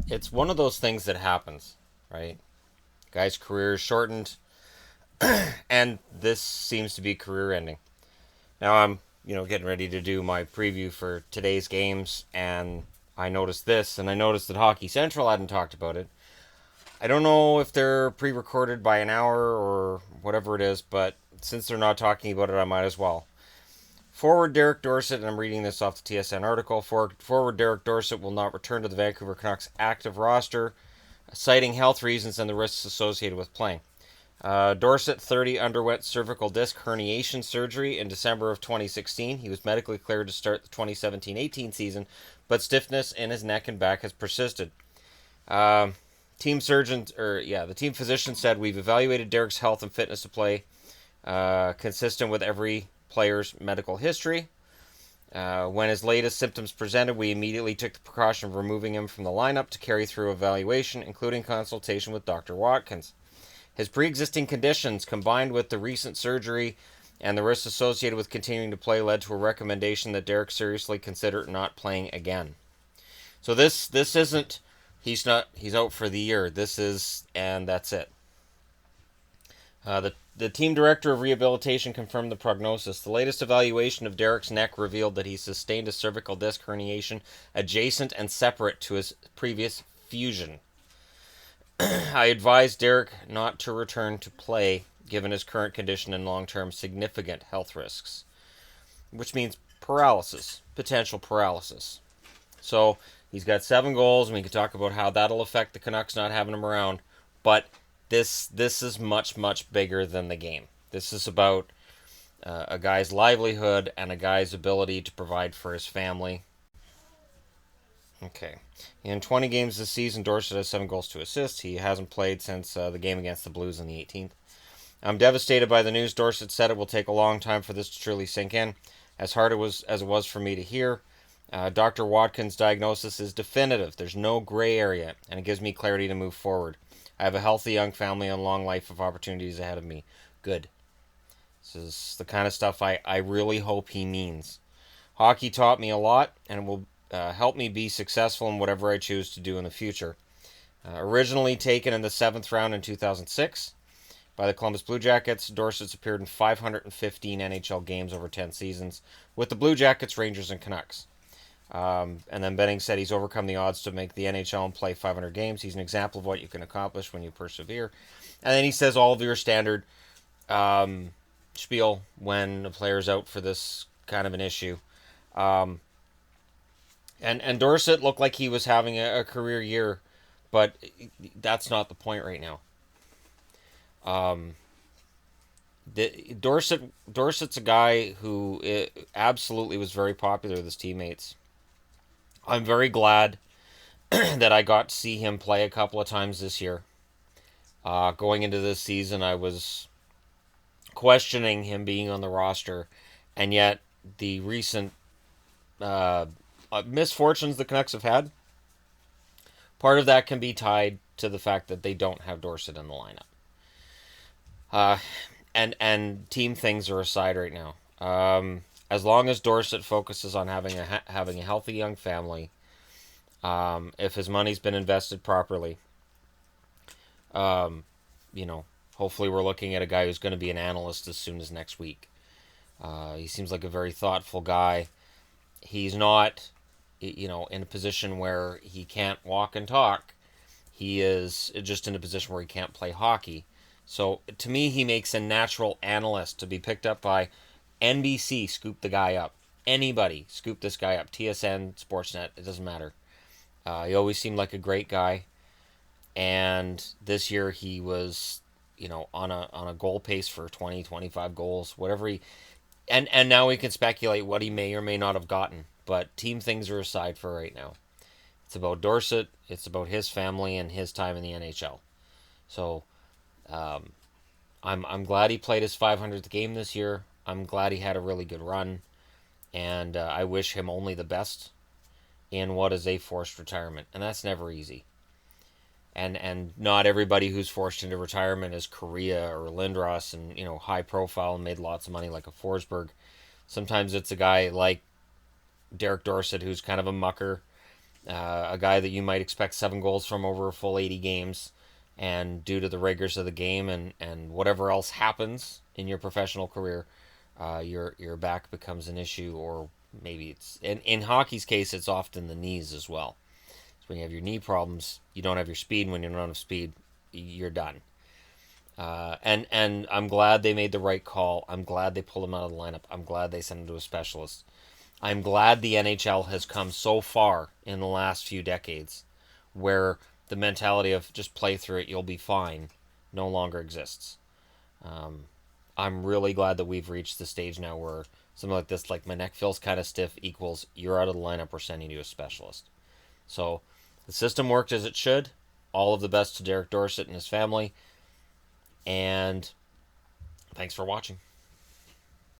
it's one of those things that happens, right? Guy's career is shortened, and this seems to be career ending. Now I'm, getting ready to do my preview for today's games, and I noticed this, and I noticed that Hockey Central hadn't talked about it. I don't know if they're pre-recorded by an hour or whatever it is, but since they're not talking about it, I might as well. Forward Derek Dorsett, and I'm reading this off the TSN article. Forward Derek Dorsett will not return to the Vancouver Canucks active roster, citing health reasons and the risks associated with playing. Dorsett, 30, underwent cervical disc herniation surgery in December of 2016. He was medically cleared to start the 2017-18 season, but stiffness in his neck and back has persisted. Uh, the team physician said we've evaluated Derek's health and fitness to play, consistent with every player's medical history. When his latest symptoms presented, we immediately took the precaution of removing him from the lineup to carry through evaluation, including consultation with Dr. Watkins. His pre-existing conditions, combined with the recent surgery and the risks associated with continuing to play, led to a recommendation that Derek seriously consider not playing again. So this isn't he's out for the year. This is, and that's it. The team director of rehabilitation confirmed the prognosis. The latest evaluation of Derek's neck revealed that he sustained a cervical disc herniation adjacent and separate to his previous fusion. I advised Derek not to return to play given his current condition and long-term significant health risks, which means paralysis, potential paralysis. So he's got 7 goals, and we can talk about how that'll affect the Canucks not having him around. But this is much bigger than the game. This is about a guy's livelihood and a guy's ability to provide for his family. Okay. In 20 games this season, Dorsett has 7 goals, 2 assists. He hasn't played since the game against the Blues on the 18th. I'm devastated by the news. Dorsett said it will take a long time for this to truly sink in. As hard as it was for me to hear, Dr. Watkins' diagnosis is definitive. There's no gray area, and it gives me clarity to move forward. I have a healthy young family and a long life of opportunities ahead of me. Good. This is the kind of stuff I really hope he means. Hockey taught me a lot, and it will help me be successful in whatever I choose to do in the future. Originally taken in the 7th round in 2006 by the Columbus Blue Jackets, Dorsett's appeared in 515 NHL games over 10 seasons with the Blue Jackets, Rangers, and Canucks. And then Benning said he's overcome the odds to make the NHL and play 500 games. He's an example of what you can accomplish when you persevere. And then he says all of your standard spiel when a player's out for this kind of an issue. And Dorsett looked like he was having a career year, but that's not the point right now. Dorsett's a guy who absolutely was very popular with his teammates. I'm very glad that I got to see him play a couple of times this year. Going into this season, I was questioning him being on the roster, and yet the recent misfortunes the Canucks have had, part of that can be tied to the fact that they don't have Dorsett in the lineup. And team things are aside right now. As long as Dorsett focuses on having a healthy young family, if his money's been invested properly, hopefully we're looking at a guy who's going to be an analyst as soon as next week. He seems like a very thoughtful guy. He's not, in a position where he can't walk and talk. He is just in a position where he can't play hockey. So to me, he makes a natural analyst to be picked up by NBC. Scoop the guy up. Anybody scoop this guy up. TSN, Sportsnet, it doesn't matter. He always seemed like a great guy, and this year he was, on a goal pace for 20, 25 goals, whatever he. And now we can speculate what he may or may not have gotten, but team things are aside for right now. It's about Dorsett. It's about his family and his time in the NHL. So. I'm glad he played his 500th game this year. I'm glad he had a really good run, and I wish him only the best in what is a forced retirement, and that's never easy. And not everybody who's forced into retirement is Korea or Lindros and high profile and made lots of money like a Forsberg. Sometimes it's a guy like Derek Dorsett who's kind of a mucker a guy that you might expect 7 goals from over a full 80 games, and due to the rigors of the game and whatever else happens in your professional career, your back becomes an issue, or maybe it's in hockey's case, it's often the knees as well. So when you have your knee problems, you don't have your speed. When you don't have speed, you're done. And I'm glad they made the right call. I'm glad they pulled him out of the lineup. I'm glad they sent him to a specialist. I'm glad the NHL has come so far in the last few decades where the mentality of just play through it, you'll be fine, no longer exists. I'm really glad that we've reached the stage now where something like this, like my neck feels kind of stiff, equals you're out of the lineup, we're sending you to a specialist. So the system worked as it should. All of the best to Derek Dorsett and his family. And thanks for watching.